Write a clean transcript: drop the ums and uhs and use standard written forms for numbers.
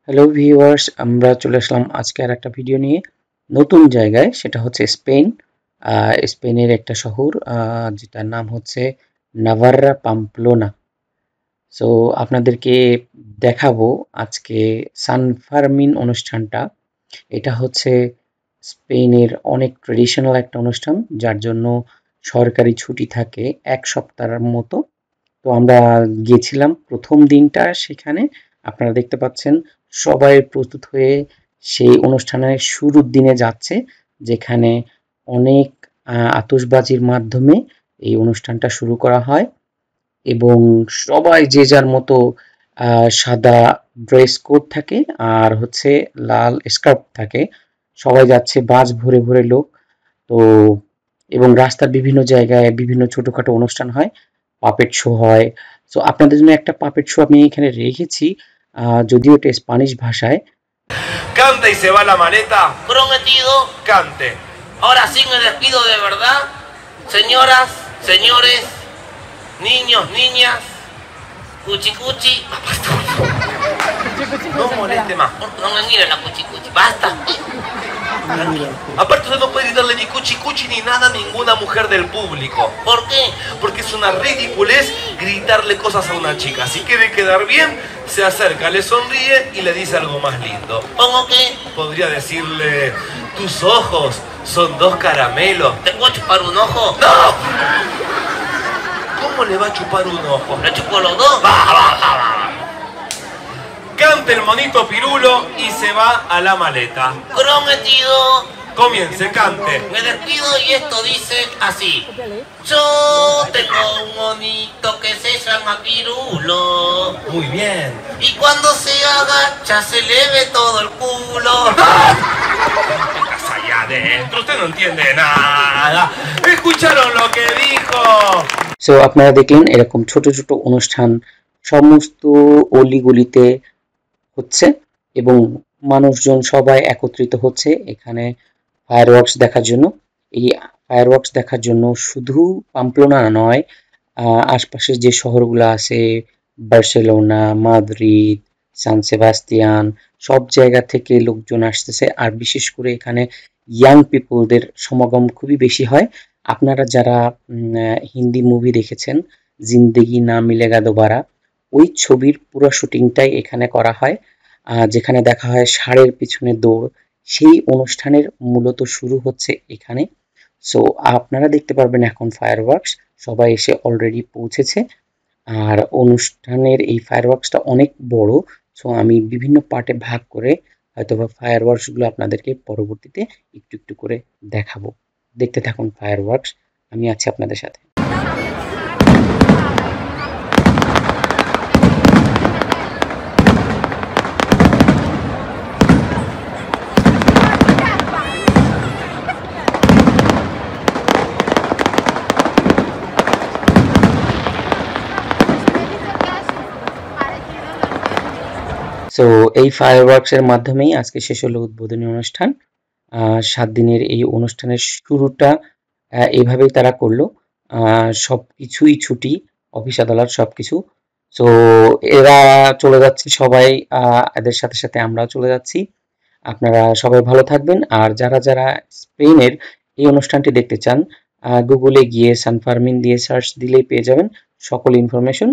Hello viewers, আমরা চলে আসলাম আজকে আর একটা ভিডিও নিয়ে নতুন জায়গায়। সেটা হচ্ছে স্পেন। স্পেনের একটা শহর যেটার নাম হচ্ছে নাভাররা পাম্পলোনা। সো আপনাদেরকে দেখাবো আজকে সান ফার্মিন অনুষ্ঠানটা। এটা হচ্ছে স্পেনের অনেক ট্রেডিশনাল একটা অনুষ্ঠান, যার জন্য সরকারি ছুটি থাকে এক সপ্তাহের মতো। তো আমরা গিয়েছিলাম প্রথম দিনটা সেখানে। আপনারা দেখতে পাচ্ছেন সবাই প্রস্তুত হয়ে সেই অনুষ্ঠানের শুরুর দিনে যাচ্ছে, যেখানে অনেক আতশবাজির মাধ্যমে এই অনুষ্ঠানটা শুরু করা হয় এবং সবাই যে যার মতো সাদা ড্রেস কোড থাকে আর হচ্ছে লাল স্কার্ফ থাকে। সবাই যাচ্ছে, বাস ভরে ভরে লোক। তো এবং রাস্তার বিভিন্ন জায়গায় বিভিন্ন ছোটখাটো অনুষ্ঠান হয়, পাপেট শো হয়। সো আপনাদের জন্য একটা পাপেট শো আমি এখানে রেখেছি, যদিও এটা স্প্যানিশ ভাষায়। Canta y se va la maleta. Prometido. Cante. Ahora sí me despido de verdad. Señoras, señores, niños, niñas, cuchi cuchi. No moleste más. No me mire la cuchi cuchi. Basta. Aparte usted no puede gritarle ni cuchi cuchi ni nada a ninguna mujer del público. ¿Por qué? Porque es una ridiculez gritarle cosas a una chica. Si quiere quedar bien, se acerca, le sonríe y le dice algo más lindo. ¿Cómo que? Podría decirle, tus ojos son dos caramelos. ¿Te puedo chupar un ojo? ¡No! ¿Cómo le va a chupar un ojo? ¿Le chupo los dos? Va. Cante el monito pirulo y se va a la maleta. Prometido. Comience, cante. Me despido y esto dice así. Yo tengo un monito que se llama Pirulo. Muy bien. Y cuando se agacha se le ve todo el culo. Estás allá adentro, usted no entiende nada. ¿Escucharon lo que dijo? So আপনারা দেখলেন এরকম ছোট ছোট অনুষ্ঠান সমস্ত অলিগলিতে হচ্ছে এবং মানুষজন সবাই একত্রিত হচ্ছে এখানে ফায়ারওয়ার্কস দেখার জন্য। এই ফায়ারওয়ার্কস দেখার জন্য শুধু পাম্পলোনা নয়, আশপাশের যে শহরগুলো আছে, বার্সেলোনা, মাদ্রিদ, সান সেবাস্তিয়ান, সব জায়গা থেকে লোকজন আসতেছে। আর বিশেষ করে এখানে ইয়াং পিপলদের সমাগম খুবই বেশি হয়। আপনারা যারা হিন্দি মুভি দেখেছেন, জিন্দেগি না মিলেগা দোবারা, ওই ছবির পুরো শুটিংটাই এখানে করা হয়, যেখানে দেখা হয় ষাঁড়ের পিছনে দৌড়। সেই অনুষ্ঠানের মূলত শুরু হচ্ছে এখানে। সো আপনারা দেখতে পারবেন এখন ফায়ারওয়ার্কস সবাই এসে অলরেডি পৌঁছেছে। আর অনুষ্ঠানের এই ফায়ারওয়ার্কসটা অনেক বড়। সো আমি বিভিন্ন পার্টে ভাগ করে হয়তোবা ফায়ারওয়ার্কসগুলো আপনাদেরকে পরবর্তীতে একটু একটু করে দেখাবো। দেখতে থাকুন ফায়ারওয়ার্কস, আমি আছি আপনাদের সাথে। সো এই ফায়ারওয়ার্কসের মাধ্যমেই আজকে শেষ হলো উদ্বোধনী অনুষ্ঠান। 7 দিনের এই অনুষ্ঠানের শুরুটা এইভাবেই তারা করলো। সবকিছুই ছুটি, অফিস আদালত সবকিছু। সো এরা চলে যাচ্ছে সবাই, এদের সাথে সাথে আমরাও চলে যাচ্ছি। আপনারা সবাই ভালো থাকবেন। আর যারা যারা স্পেনের এই অনুষ্ঠানটি দেখতে চান, গুগলে গিয়ে সান ফার্মিন দিয়ে সার্চ দিলেই পেয়ে যাবেন সকল ইনফরমেশন।